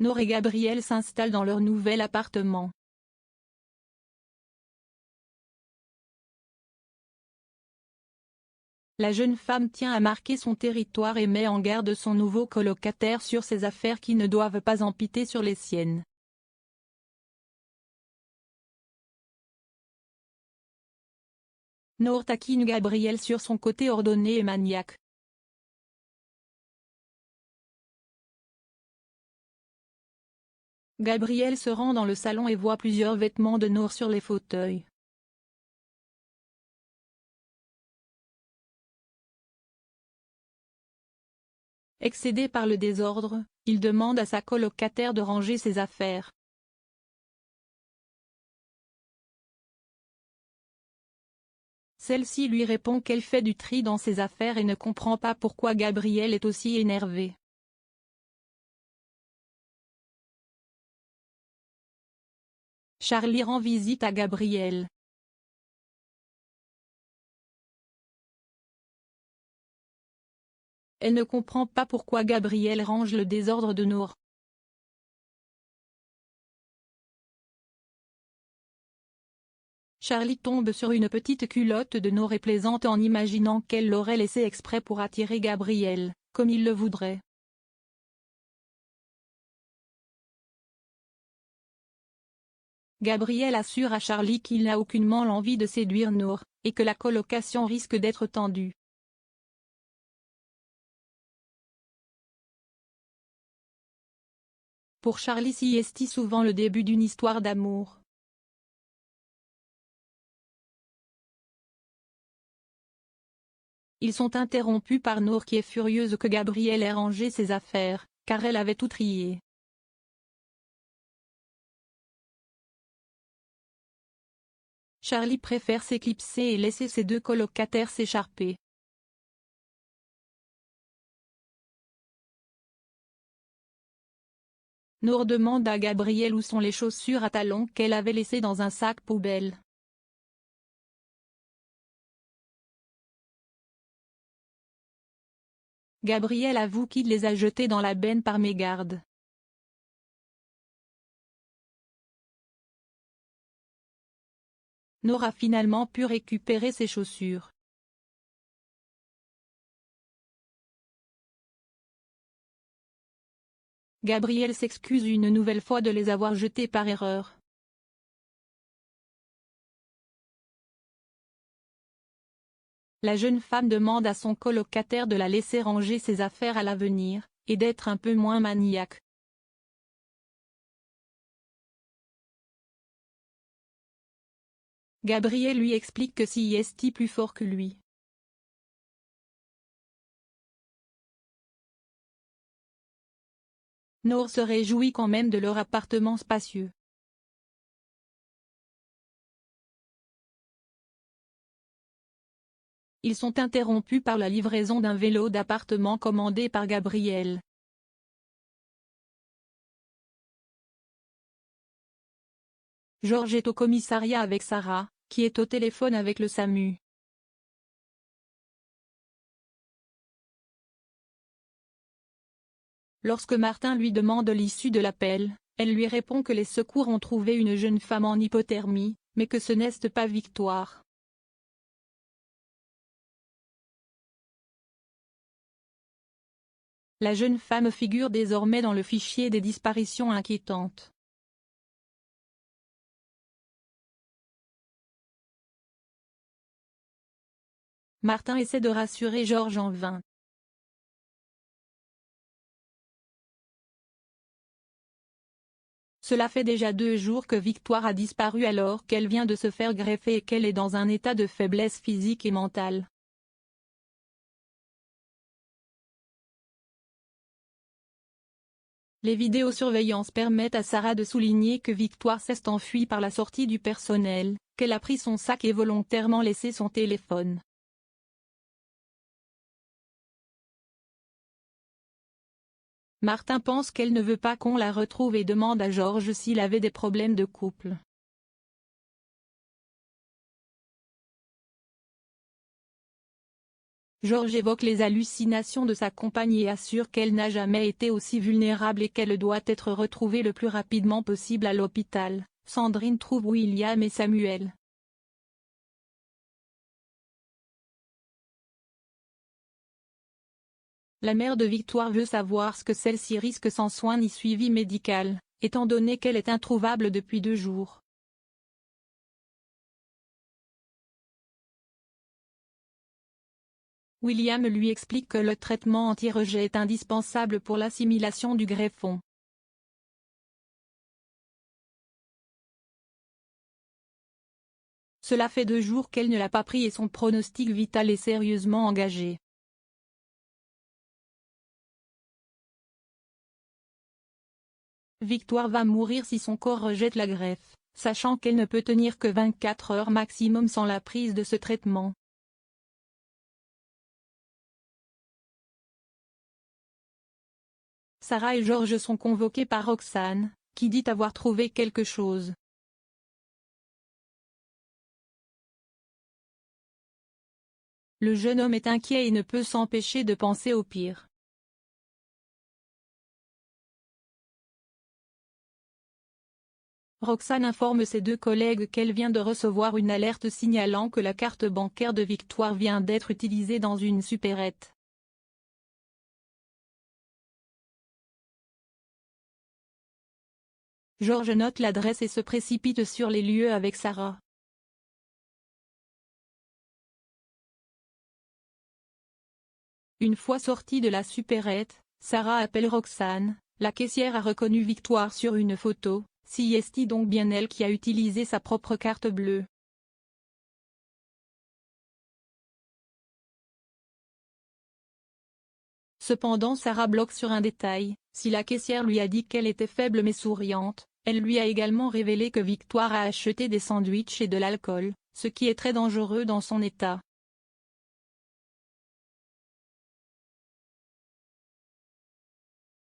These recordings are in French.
Nour et Gabriel s'installent dans leur nouvel appartement. La jeune femme tient à marquer son territoire et met en garde son nouveau colocataire sur ses affaires qui ne doivent pas empiéter sur les siennes. Nour taquine Gabriel sur son côté ordonné et maniaque. Gabriel se rend dans le salon et voit plusieurs vêtements de Nour sur les fauteuils. Excédé par le désordre, il demande à sa colocataire de ranger ses affaires. Celle-ci lui répond qu'elle fait du tri dans ses affaires et ne comprend pas pourquoi Gabriel est aussi énervé. Charlie rend visite à Gabriel. Elle ne comprend pas pourquoi Gabriel range le désordre de Nour. Charlie tombe sur une petite culotte de Nour et plaisante en imaginant qu'elle l'aurait laissée exprès pour attirer Gabriel, comme il le voudrait. Gabriel assure à Charlie qu'il n'a aucunement l'envie de séduire Nour, et que la colocation risque d'être tendue. Pour Charlie, ci est souvent le début d'une histoire d'amour. Ils sont interrompus par Nour qui est furieuse que Gabriel ait rangé ses affaires, car elle avait tout trié. Charlie préfère s'éclipser et laisser ses deux colocataires s'écharper. Nour demande à Gabriel où sont les chaussures à talons qu'elle avait laissées dans un sac poubelle. Gabriel avoue qu'il les a jetées dans la benne par mégarde. Nour a finalement pu récupérer ses chaussures. Gabriel s'excuse une nouvelle fois de les avoir jetées par erreur. La jeune femme demande à son colocataire de la laisser ranger ses affaires à l'avenir, et d'être un peu moins maniaque. Gabriel lui explique que si est plus fort que lui. Nour se réjouit quand même de leur appartement spacieux. Ils sont interrompus par la livraison d'un vélo d'appartement commandé par Gabriel. Georges est au commissariat avec Sarah, qui est au téléphone avec le SAMU. Lorsque Martin lui demande l'issue de l'appel, elle lui répond que les secours ont trouvé une jeune femme en hypothermie, mais que ce n'est pas Victoire. La jeune femme figure désormais dans le fichier des disparitions inquiétantes. Martin essaie de rassurer Georges en vain. Cela fait déjà 2 jours que Victoire a disparu alors qu'elle vient de se faire greffer et qu'elle est dans un état de faiblesse physique et mentale. Les vidéosurveillances permettent à Sarah de souligner que Victoire s'est enfuie par la sortie du personnel, qu'elle a pris son sac et volontairement laissé son téléphone. Martin pense qu'elle ne veut pas qu'on la retrouve et demande à Georges s'il avait des problèmes de couple. Georges évoque les hallucinations de sa compagne et assure qu'elle n'a jamais été aussi vulnérable et qu'elle doit être retrouvée le plus rapidement possible à l'hôpital. Sandrine trouve William et Samuel. La mère de Victoire veut savoir ce que celle-ci risque sans soins ni suivi médical, étant donné qu'elle est introuvable depuis 2 jours. William lui explique que le traitement anti-rejet est indispensable pour l'assimilation du greffon. Cela fait 2 jours qu'elle ne l'a pas pris et son pronostic vital est sérieusement engagé. Victoire va mourir si son corps rejette la greffe, sachant qu'elle ne peut tenir que 24 heures maximum sans la prise de ce traitement. Sarah et Georges sont convoqués par Roxane, qui dit avoir trouvé quelque chose. Le jeune homme est inquiet et ne peut s'empêcher de penser au pire. Roxane informe ses 2 collègues qu'elle vient de recevoir une alerte signalant que la carte bancaire de Victoire vient d'être utilisée dans une supérette. Georges note l'adresse et se précipite sur les lieux avec Sarah. Une fois sortie de la supérette, Sarah appelle Roxane. La caissière a reconnu Victoire sur une photo, si est donc bien elle qui a utilisé sa propre carte bleue. Cependant Sarah bloque sur un détail, si la caissière lui a dit qu'elle était faible mais souriante, elle lui a également révélé que Victoire a acheté des sandwichs et de l'alcool, ce qui est très dangereux dans son état.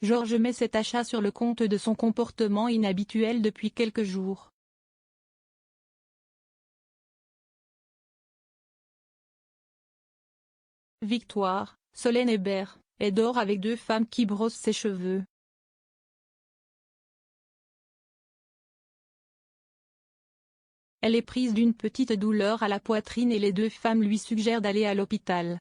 Georges met cet achat sur le compte de son comportement inhabituel depuis quelques jours. Victoire, Solène Hébert, elle dort avec 2 femmes qui brossent ses cheveux. Elle est prise d'une petite douleur à la poitrine et les 2 femmes lui suggèrent d'aller à l'hôpital.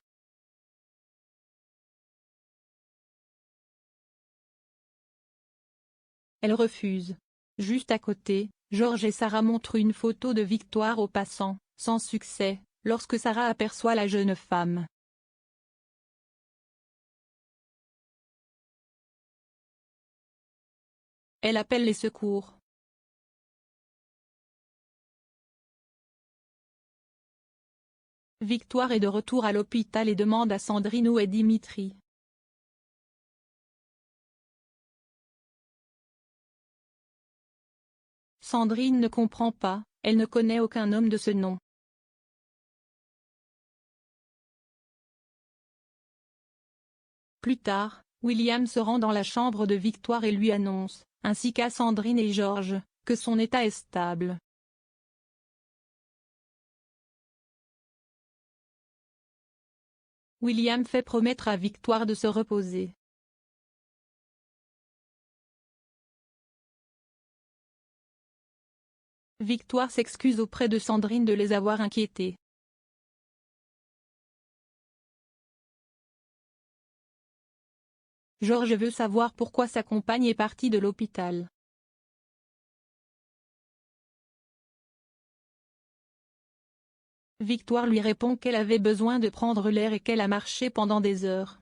Elle refuse. Juste à côté, Georges et Sarah montrent une photo de Victoire aux passants, sans succès, lorsque Sarah aperçoit la jeune femme. Elle appelle les secours. Victoire est de retour à l'hôpital et demande à Sandrine où est Dimitri. Sandrine ne comprend pas, elle ne connaît aucun homme de ce nom. Plus tard, William se rend dans la chambre de Victoire et lui annonce, ainsi qu'à Sandrine et Georges, que son état est stable. William fait promettre à Victoire de se reposer. Victoire s'excuse auprès de Sandrine de les avoir inquiétés. Georges veut savoir pourquoi sa compagne est partie de l'hôpital. Victoire lui répond qu'elle avait besoin de prendre l'air et qu'elle a marché pendant des heures.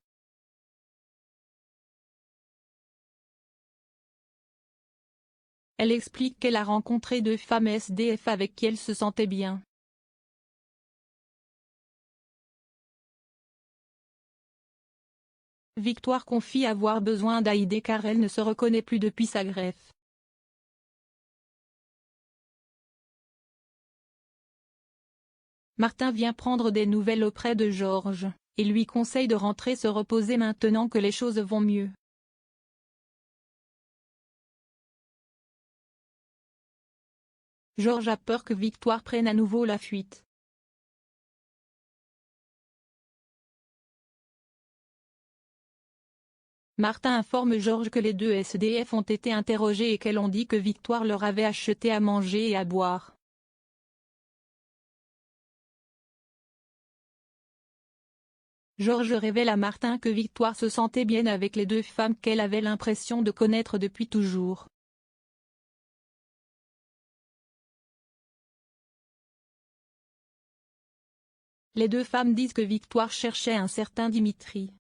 Elle explique qu'elle a rencontré 2 femmes SDF avec qui elle se sentait bien. Victoire confie avoir besoin d'AID car elle ne se reconnaît plus depuis sa greffe. Martin vient prendre des nouvelles auprès de Georges, et lui conseille de rentrer se reposer maintenant que les choses vont mieux. Georges a peur que Victoire prenne à nouveau la fuite. Martin informe Georges que les deux SDF ont été interrogés et qu'elles ont dit que Victoire leur avait acheté à manger et à boire. Georges révèle à Martin que Victoire se sentait bien avec les deux femmes qu'elle avait l'impression de connaître depuis toujours. Les deux femmes disent que Victoire cherchait un certain Dimitri.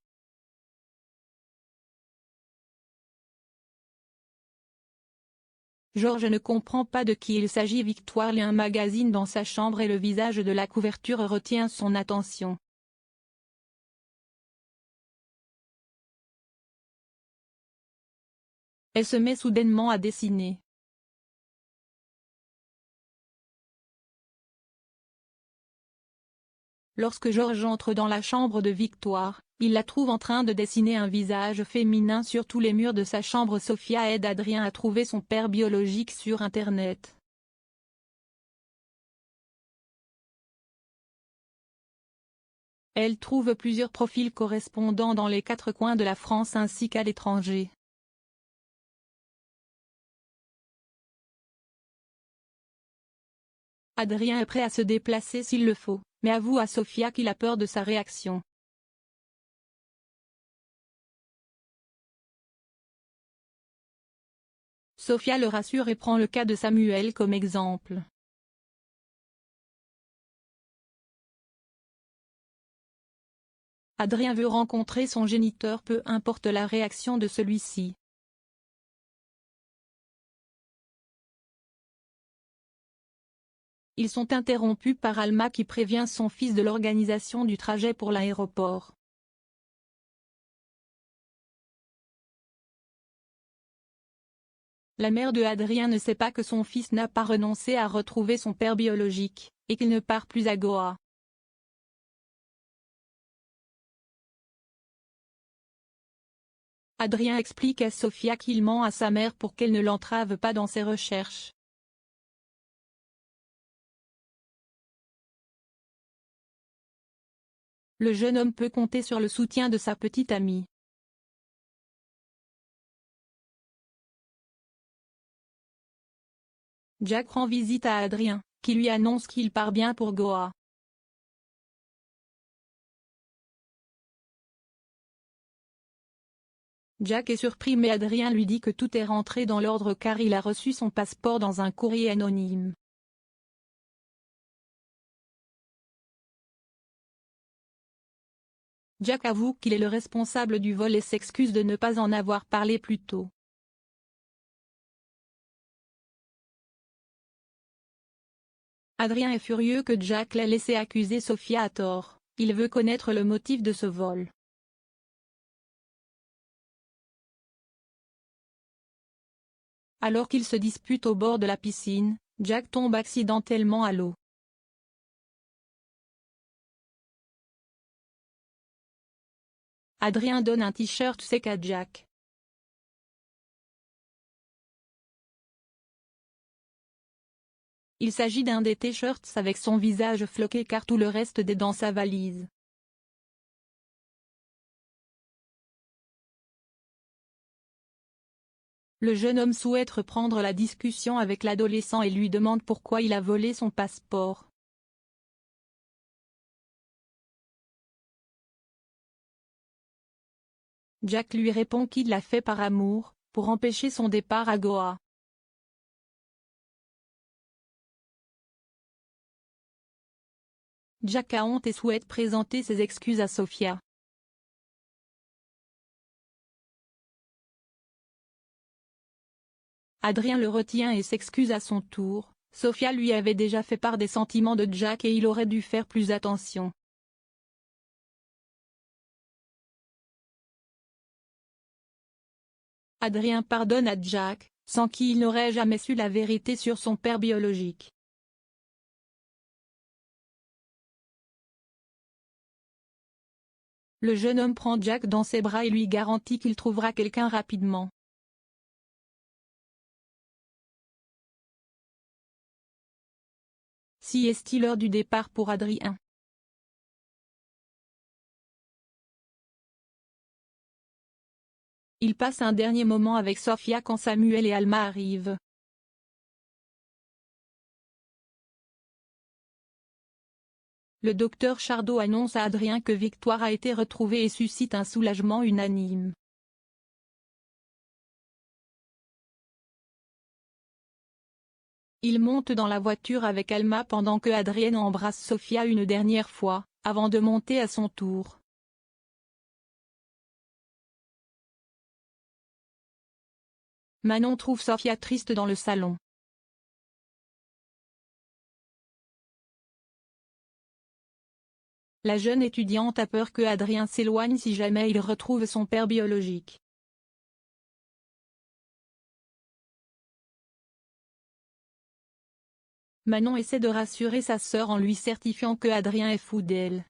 Georges ne comprend pas de qui il s'agit. Victoire lit un magazine dans sa chambre et le visage de la couverture retient son attention. Elle se met soudainement à dessiner. Lorsque Georges entre dans la chambre de Victoire, il la trouve en train de dessiner un visage féminin sur tous les murs de sa chambre. Sophia aide Adrien à trouver son père biologique sur Internet. Elle trouve plusieurs profils correspondants dans les 4 coins de la France ainsi qu'à l'étranger. Adrien est prêt à se déplacer s'il le faut, mais avoue à Sophia qu'il a peur de sa réaction. Sophia le rassure et prend le cas de Samuel comme exemple. Adrien veut rencontrer son géniteur peu importe la réaction de celui-ci. Ils sont interrompus par Alma qui prévient son fils de l'organisation du trajet pour l'aéroport. La mère de Adrien ne sait pas que son fils n'a pas renoncé à retrouver son père biologique, et qu'il ne part plus à Goa. Adrien explique à Sophia qu'il ment à sa mère pour qu'elle ne l'entrave pas dans ses recherches. Le jeune homme peut compter sur le soutien de sa petite amie. Jack rend visite à Adrien, qui lui annonce qu'il part bien pour Goa. Jack est surpris mais Adrien lui dit que tout est rentré dans l'ordre car il a reçu son passeport dans un courrier anonyme. Jack avoue qu'il est le responsable du vol et s'excuse de ne pas en avoir parlé plus tôt. Adrien est furieux que Jack l'ait laissé accuser Sophia à tort, il veut connaître le motif de ce vol. Alors qu'ils se disputent au bord de la piscine, Jack tombe accidentellement à l'eau. Adrien donne un t-shirt sec à Jack. Il s'agit d'un des t-shirts avec son visage floqué car tout le reste est dans sa valise. Le jeune homme souhaite reprendre la discussion avec l'adolescent et lui demande pourquoi il a volé son passeport. Jack lui répond qu'il l'a fait par amour, pour empêcher son départ à Goa. Jack a honte et souhaite présenter ses excuses à Sophia. Adrien le retient et s'excuse à son tour. Sophia lui avait déjà fait part des sentiments de Jack et il aurait dû faire plus attention. Adrien pardonne à Jack, sans qui il n'aurait jamais su la vérité sur son père biologique. Le jeune homme prend Jack dans ses bras et lui garantit qu'il trouvera quelqu'un rapidement. Si est-il l'heure du départ pour Adrien. Il passe un dernier moment avec Sofia quand Samuel et Alma arrivent. Le docteur Chardot annonce à Adrien que Victoire a été retrouvée et suscite un soulagement unanime. Il monte dans la voiture avec Alma pendant que Adrien embrasse Sofia une dernière fois, avant de monter à son tour. Manon trouve Sofia triste dans le salon. La jeune étudiante a peur que Adrien s'éloigne si jamais il retrouve son père biologique. Manon essaie de rassurer sa sœur en lui certifiant que Adrien est fou d'elle.